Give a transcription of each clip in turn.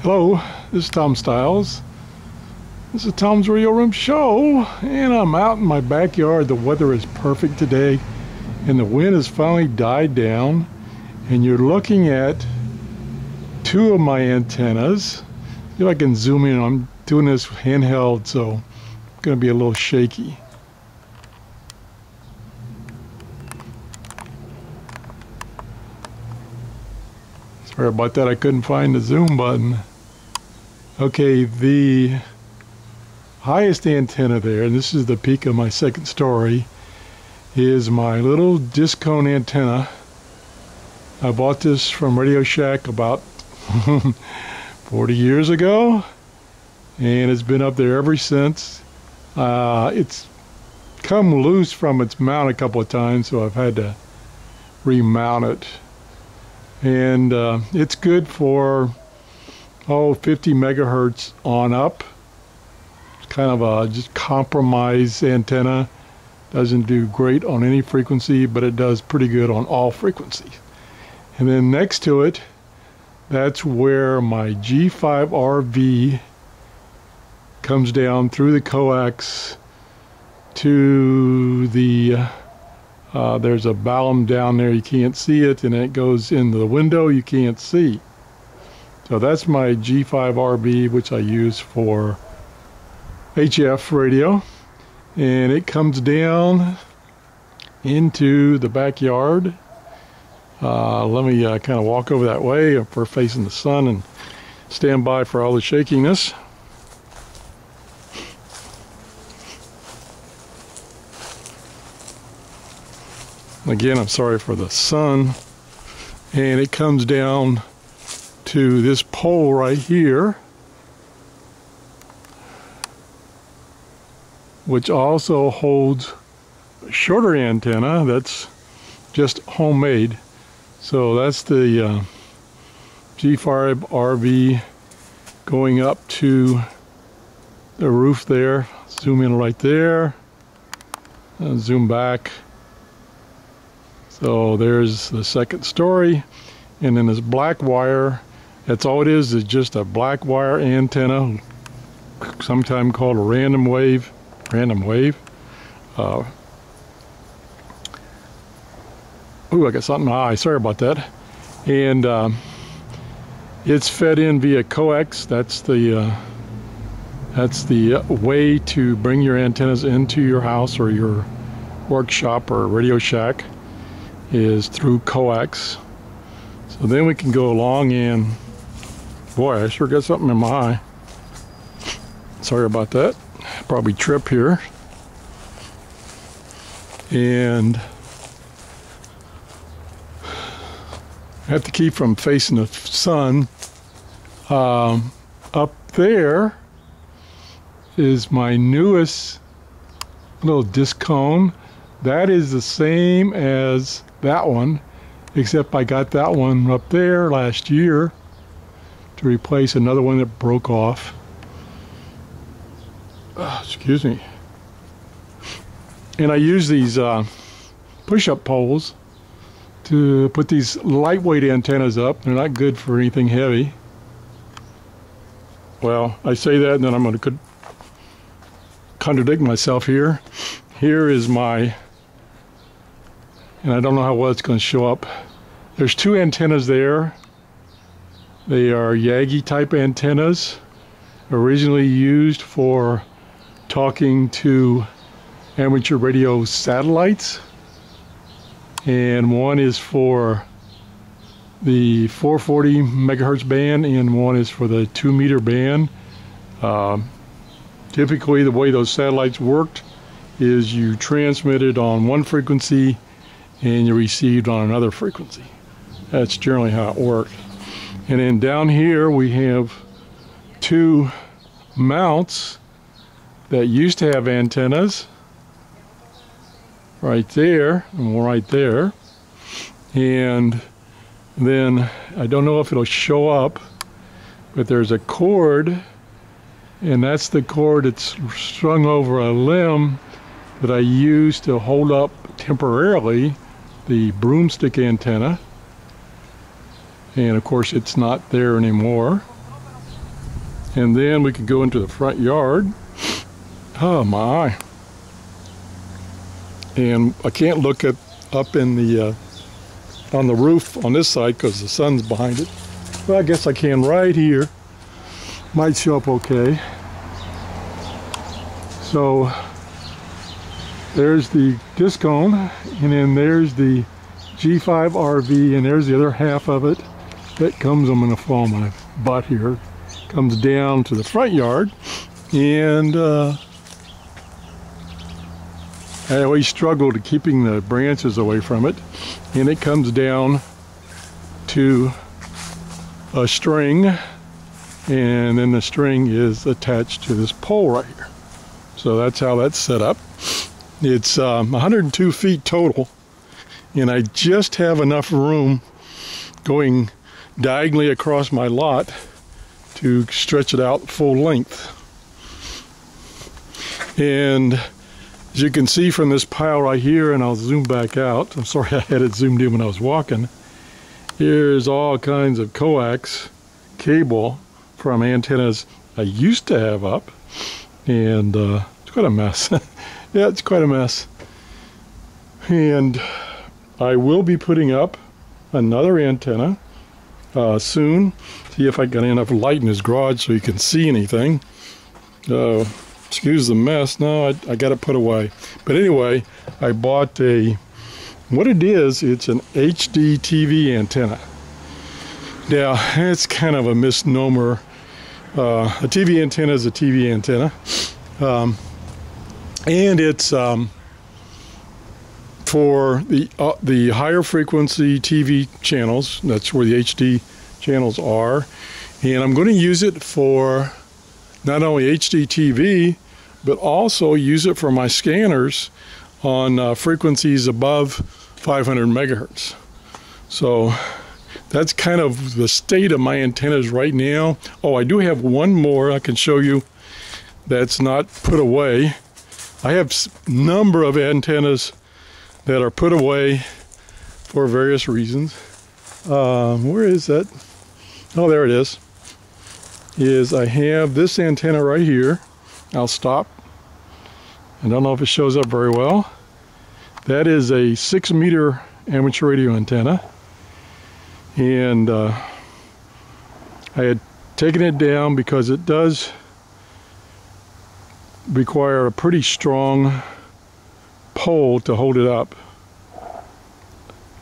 Hello, this is Tom Styles. This is Tom's Radio Room Show, and I'm out in my backyard. The weather is perfect today, and the wind has finally died down, and you're looking at two of my antennas. See if I can zoom in. I'm doing this handheld, so it's going to be a little shaky. Sorry about that, I couldn't find the zoom button. Okay, the highest antenna there, and this is the peak of my second story, is my little disc cone antenna. I bought this from Radio Shack about 40 years ago, and it's been up there ever since. It's come loose from its mount a couple of times, so I've had to remount it. And it's good for 50 megahertz on up. It's kind of a just compromise antenna. Doesn't do great on any frequency, but it does pretty good on all frequencies. And then next to it, that's where my G5RV comes down through the coax to the there's a balun down there, you can't see it, and it goes into the window you can't see. So that's my G5RB, which I use for HF radio, and it comes down into the backyard. Let me kind of walk over that way if we're facing the sun and stand by for all the shakiness. Again, I'm sorry for the sun. And it comes down to this pole right here, which also holds a shorter antenna that's just homemade. So that's the G5RV going up to the roof there. Zoom in right there and zoom back. So there's the second story, and then this black wire, that's all it is just a black wire antenna, sometimes called a random wave. Ooh, I got something in my eye, sorry about that. And it's fed in via coax. That's the way to bring your antennas into your house or your workshop or Radio Shack, is through coax. So then we can go along, and boy, I sure got something in my eye. Sorry about that. Probably trip here. And I have to keep from facing the sun. Up there is my newest little disc cone. That is the same as that one, except I got that one up there last year to replace another one that broke off. Excuse me. And I use these push-up poles to put these lightweight antennas up. They're not good for anything heavy. Well, I say that, and then I'm going to contradict myself here. Here is my, and I don't know how well it's going to show up. There's two antennas there. They are Yagi type antennas, originally used for talking to amateur radio satellites. And one is for the 440 megahertz band, and one is for the 2 meter band. Typically, the way those satellites worked is you transmitted on one frequency and you received on another frequency. That's generally how it worked. And then down here we have two mounts that used to have antennas right there and right there. And then I don't know if it'll show up, but there's a cord, and that's the cord that's strung over a limb that I use to hold up temporarily the broomstick antenna. And of course it's not there anymore. And then we can go into the front yard. Oh my. And I can't look up in the on the roof on this side because the sun's behind it. But I guess I can right here. Might show up okay. So there's the disc cone, and then there's the G5 RV, and there's the other half of it that comes, I'm going to fall my butt here, comes down to the front yard. And I always struggled keeping the branches away from it, and it comes down to a string, and then the string is attached to this pole right here. So that's how that's set up. It's 102 feet total, and I just have enough room going diagonally across my lot to stretch it out full length. And as you can see from this pile right here, and I'll zoom back out. I'm sorry I had it zoomed in when I was walking. Here's all kinds of coax cable from antennas I used to have up, and it's quite a mess. Yeah, it's quite a mess. And I will be putting up another antenna soon. See if I got enough light in his garage so you can see anything. Excuse the mess. No, I got it put away. But anyway, I bought what it is, it's an HD TV antenna. Now, it's kind of a misnomer. A TV antenna is a TV antenna. And it's for the higher frequency TV channels. That's where the HD channels are. And I'm going to use it for not only HD TV, but also use it for my scanners on frequencies above 500 megahertz. So that's kind of the state of my antennas right now. Oh, I do have one more I can show you that's not put away. I have a number of antennas that are put away for various reasons. Where is that? Oh, there it is. I have this antenna right here. I'll stop. I don't know if it shows up very well. That is a 6-meter amateur radio antenna. And I had taken it down because it does require a pretty strong pole to hold it up.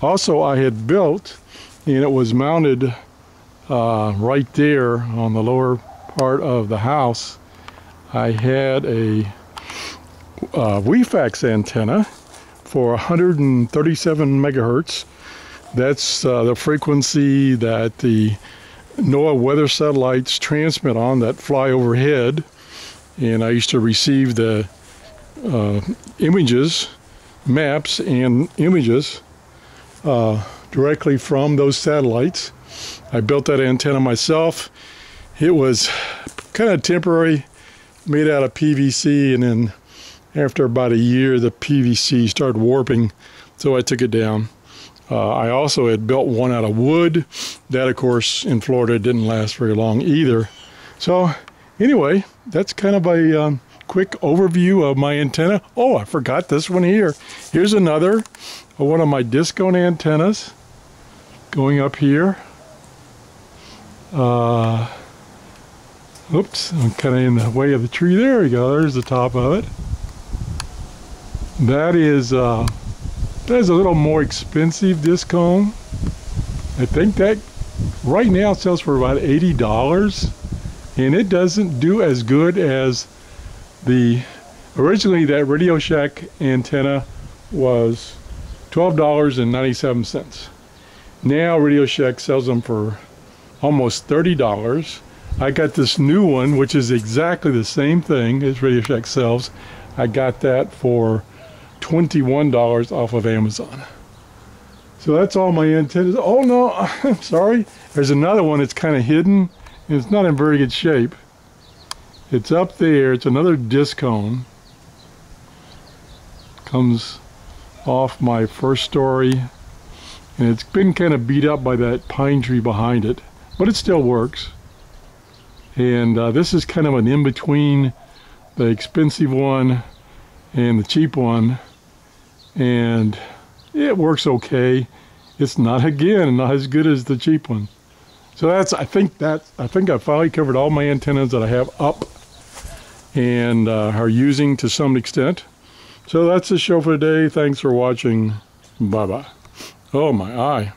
Also, I had built, and it was mounted right there on the lower part of the house. I had a WeFax antenna for 137 megahertz. That's the frequency that the NOAA weather satellites transmit on that fly overhead. And I used to receive the images, maps and images directly from those satellites. I built that antenna myself. It was kind of temporary, made out of PVC, and then after about a year the PVC started warping, so I took it down. I also had built one out of wood. That, of course, in Florida didn't last very long either. So anyway, that's kind of a quick overview of my antenna. Oh, I forgot this one here. Here's another one of my disc cone antennas going up here. Oops, I'm kind of in the way of the tree. There we go. There's the top of it. That is a little more expensive disc cone. I think that right now it sells for about $80, and it doesn't do as good as originally that Radio Shack antenna was $12.97. Now Radio Shack sells them for almost $30. I got this new one, which is exactly the same thing as Radio Shack sells. I got that for $21 off of Amazon. So that's all my antennas. Oh no, I'm sorry. There's another one that's kind of hidden, and it's not in very good shape. It's up there. It's another disc cone. Comes off my first story, and it's been kind of beat up by that pine tree behind it, but it still works. And this is kind of an in-between the expensive one and the cheap one, and it works okay. It's not, again, not as good as the cheap one. So I think I finally covered all my antennas that I have up and are using to some extent. So that's the show for today. Thanks for watching. Bye-bye. Oh, my eye.